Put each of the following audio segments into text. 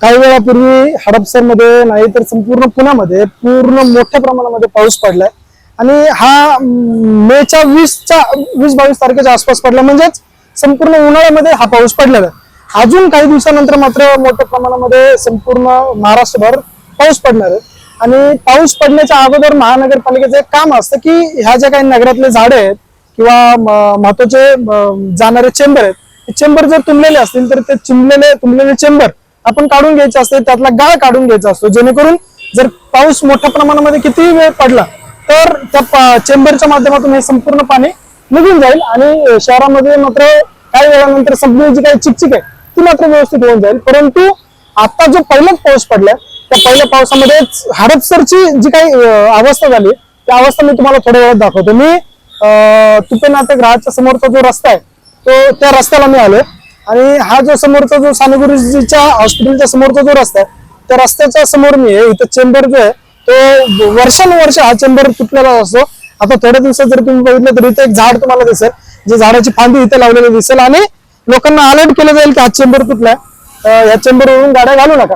काही वेळापूर्वी हडपसरमध्ये नाही तर संपूर्ण पुण्यामध्ये पूर्ण मोठ्या प्रमाणामध्ये पाऊस पडलाय आणि हा मेच्या 20-22 तारखेच्या आसपास पडला, म्हणजेच संपूर्ण उन्हाळ्यामध्ये हा पाऊस पडलेला आहे। अजून काही दिवसानंतर मात्र मोठ्या प्रमाणामध्ये संपूर्ण महाराष्ट्रभर पाऊस पडणार आहे आणि पाऊस पडण्याच्या अगोदर महानगरपालिकेचं एक काम असतं की ह्या ज्या काही नगरातले झाडे आहेत किंवा महत्वाचे जाणारे चेंबर आहेत, चेंबर जर तुंबलेले असतील तर ते तुंबलेले चेंबर आपण काढून घ्यायचे असते, त्यातला गाळ काढून घ्यायचा असतो, जेणेकरून जर पाऊस मोठ्या प्रमाणामध्ये कितीही वेळ पडला तर त्या चेंबरच्या माध्यमातून हे संपूर्ण पाणी निघून जाईल आणि शहरामध्ये मात्र काही वेळानंतर सगळी जी काही चिकचिक आहे ती मात्र व्यवस्थित होऊन जाईल। परंतु आता जो पहिलाच पाऊस पडलाय त्या पहिल्या पावसामध्ये हडपसरची जी काही अवस्था झाली त्या अवस्था मी तुम्हाला थोड्या वेळात दाखवतो। मी तुपेनाथग्रहाच्या समोरचा जो रस्ता आहे तो त्या रस्त्याला मी आलोय आणि हा जो समोरचा जो साने गुरुजीच्या हॉस्पिटलच्या समोरचा जो रस्ता आहे त्या रस्त्याच्या समोर मी आहे। इथं चेंबर जो आहे तो वर्षानुवर्ष हा चेंबर तुटलेला असतो। आता थोड्या दिवसात जर तुम्ही बघितलं तर इथे एक झाड तुम्हाला दिसेल, जे झाडाची फांदी इथे लावलेली दिसेल आणि लोकांना अलर्ट केलं जाईल की हा चेंबर तुटलाय, या चेंबरवरून गाड्या घालू नका।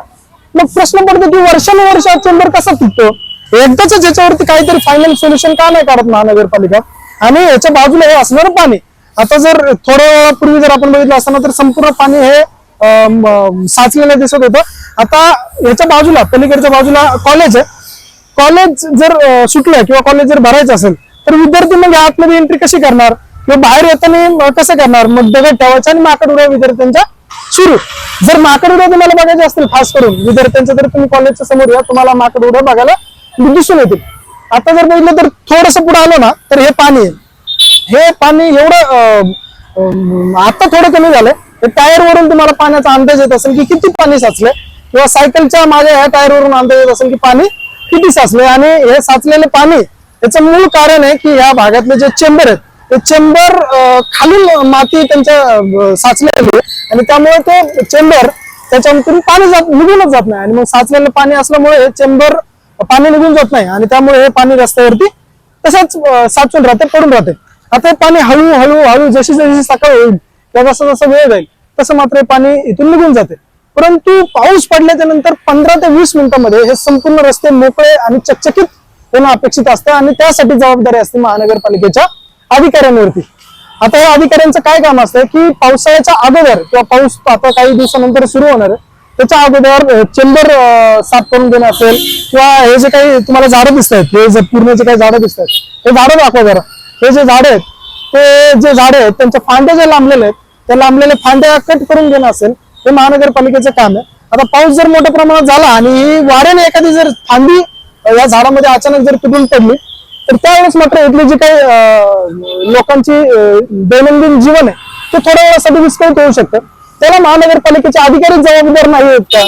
मग प्रश्न पडतो की वर्षानुवर्ष हा चेंबर कसा तुटतो, एकदाच याच्यावरती काहीतरी फायनल सोल्युशन का नाही काढत महानगरपालिका? आणि याच्या बाजूला हे असणारं पाणी, आता जर थोड्या वेळापूर्वी जर आपण बघितलं असताना तर संपूर्ण पाणी हे साचलेलं दिसत होतं। आता याच्या बाजूला पलीकडच्या बाजूला कॉलेज आहे, कॉलेज जर सुटलं किंवा कॉलेज जर भरायचं असेल तर विद्यार्थी मग आतमध्ये एंट्री कशी करणार किंवा बाहेर येताना कसं करणार? मग दगड ठेवायचं आणि माकड उड्या विद्यार्थ्यांच्या सुरू। जर माकड उड्या तुम्हाला बघायचे असतील खास करून विद्यार्थ्यांच्या तर तुम्ही कॉलेजच्या समोर या, तुम्हाला माकड उड्या बघायला दिसून येतील। आता जर बघितलं तर थोडस पुढे आलो ना तर हे पाणी आहे, हे पाणी एवढं आता थोडं कमी झालंय। टायर वरून तुम्हाला पाण्याचा अंदाज येत असेल की किती पाणी साचलंय किंवा सायकलच्या माझ्या ह्या टायर वरून अंदाज येत असेल की पाणी किती साचलंय। आणि हे साचलेले पाणी याचं मूळ कारण आहे की या भागातले जे चेंबर आहेत ते चेंबर खालून माती त्यांच्या साचलेली आहे आणि त्यामुळे ते चेंबर त्याच्यातून पाणी निघूनच जात नाही आणि मग साचलेलं पाणी असल्यामुळे हे चेंबर पाणी निघून जात नाही आणि त्यामुळे हे पाणी रस्त्यावरती तसंच साचून राहते, पडून राहते। आता हे पाणी हळूहळू जशी सकाळ होईल किंवा जसा वेळ जाईल तसं मात्र हे पाणी इथून निघून जाते। परंतु पाऊस पडल्याच्या नंतर 15 ते 20 मिनिटांमध्ये हे संपूर्ण रस्ते मोकळे आणि चकचकीत होणं अपेक्षित असतं आणि त्यासाठी जबाबदारी असते महानगरपालिकेच्या अधिकाऱ्यांवरती। आता या अधिकाऱ्यांचं काय काम असतं की पावसाळ्याच्या अगोदर किंवा पाऊस आता काही दिवसानंतर सुरू होणार आहे त्याच्या अगोदर चेंबर साफ करून देणं असेल किंवा हे जे काही तुम्हाला झाडं दिसत आहेत, हे जे पूर्ण जे काही झाडं दिसत आहेत हे झाडं दाखवा जरा। हे जे झाडं आहेत ते जे झाडं आहेत त्यांच्या फांद्या ज्या लांबलेल्या आहेत त्या लांबलेल्या फांद्या कट करून देणं असेल हे महानगरपालिकेचं काम आहे। आता पाऊस जर मोठ्या प्रमाणात झाला आणि वाऱ्याने एखादी जर फांदी या झाडामध्ये अचानक जर तुटून पडली तर त्यावेळेस मात्र इथली जी काही लोकांची दैनंदिन जीवन आहे ते थोड्या वेळासाठी विस्कळीत होऊ शकतं। त्याला महानगरपालिकेचे अधिकारी जबाबदार नाही आहेत का?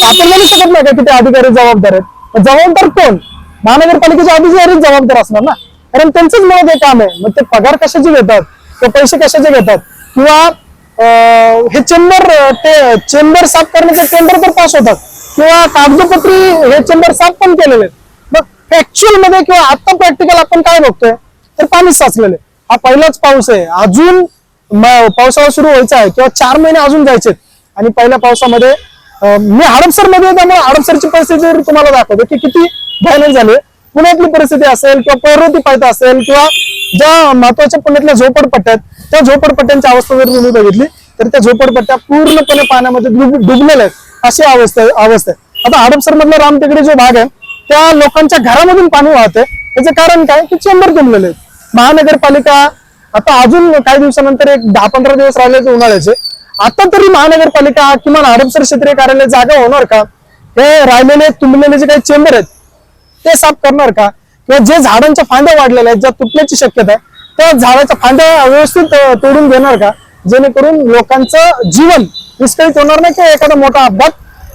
आपण म्हणू शकत नाही का की ते अधिकारी जबाबदार आहेत? जबाबदार कोण? महानगरपालिकेचे अधिकारी जबाबदार असणार ना, कारण त्यांचंच मुळात हे काम आहे। मग ते पगार कशाचे घेतात, ते पैसे कशाचे घेतात किंवा हे चेंबर साफ करण्याचे टेंडर तर पास होतात किंवा कागदोपत्री हे चेंबर साफ पण केलेले आहेत। मग ऍक्च्युअल मध्ये किंवा आता प्रॅक्टिकल आपण काय बघतोय तर पाणी साचलेले। हा पहिलाच पाऊस आहे, अजून पावसाळा सुरू व्हायचा आहे किंवा 4 महिने अजून जायचे आणि पहिल्या पावसामध्ये मी हडपसरमध्ये त्यामुळे हडपसरची परिस्थिती तुम्हाला दाखवतो की किती भयानक झाली। पुण्यातली परिस्थिती असेल किंवा पर्वती पायथा असेल किंवा ज्या महत्वाच्या पुण्यातल्या झोपडपट्ट्या आहेत त्या झोपडपट्ट्यांची अवस्था जर तुम्ही बघितली तर त्या झोपडपट्ट्या पूर्णपणे पाण्यामध्ये डुबलेल्या आहेत अशी अवस्था आहे। आता हडपसर मधला रामटेकडी जो भाग आहे त्या लोकांच्या घरामधून पाणी वाहते, त्याचं कारण काय की चेंबर तुंबलेले आहेत। महानगरपालिका आता अजून काही दिवसानंतर एक 10-15 दिवस राहिलेचे उन्हाळ्याचे, आता तरी महानगरपालिका किमान हडपसर क्षेत्रीय कार्यालय जागा होणार का? हे राहिलेले तुंबलेले जे काही चेंबर आहेत ते साफ करणार का? किंवा जे झाडांच्या फांद्या वाढलेल्या आहेत ज्या तुटण्याची शक्यता आहे त्या झाडाच्या फांद्या व्यवस्थित तोडून देणार का, जेणेकरून लोकांचं जीवन विस्कळीत होणार नाही किंवा एखादा मोठा अपघात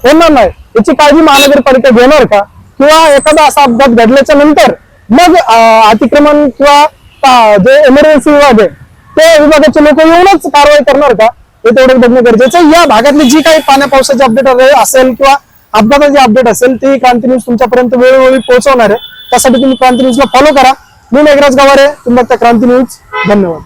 होणार नाही याची काळजी महानगरपालिका घेणार का? किंवा एखादा असा अपघात घडल्याच्या नंतर मग अतिक्रमण किंवा जे इमर्जन्सी विभाग आहे ते विभागाचे लोक येऊनच कारवाई करणार का, हे तेवढं बघणं गरजेचं आहे। या भागातली जी काही पाण्या पावसाची अपडेट असेल किंवा अपघाताची अपडेट असेल ती क्रांती न्यूज तुमच्यापर्यंत वेळोवेळी पोहोचवणार आहे। त्यासाठी तुम्ही क्रांती न्यूजला फॉलो करा। मी मेघराज गवारे, तुम्ही बघता क्रांती न्यूज। धन्यवाद।